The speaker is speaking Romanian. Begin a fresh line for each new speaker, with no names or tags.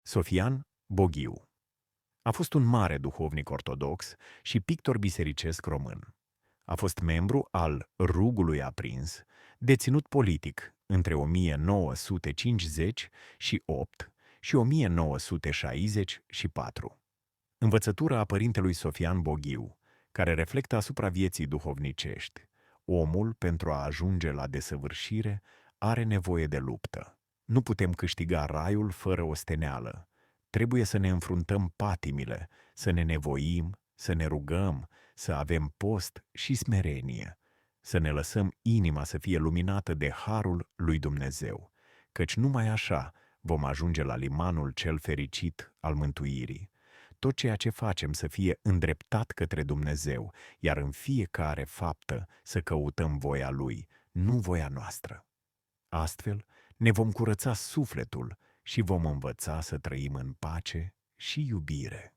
Sofian Boghiu a fost un mare duhovnic ortodox și pictor bisericesc român. A fost membru al Rugului Aprins, deținut politic între 1950 și 8 și 1964. Învățătura a părintelui Sofian Boghiu, care reflectă asupra vieții duhovnicești. Omul, pentru a ajunge la desăvârșire, are nevoie de luptă. Nu putem câștiga raiul fără osteneală. Trebuie să ne înfruntăm patimile, să ne nevoim, să ne rugăm, să avem post și smerenie, să ne lăsăm inima să fie luminată de harul lui Dumnezeu, căci numai așa vom ajunge la limanul cel fericit al mântuirii. Tot ceea ce facem să fie îndreptat către Dumnezeu, iar în fiecare faptă să căutăm voia Lui, nu voia noastră. Astfel, ne vom curăța sufletul și vom învăța să trăim în pace și iubire.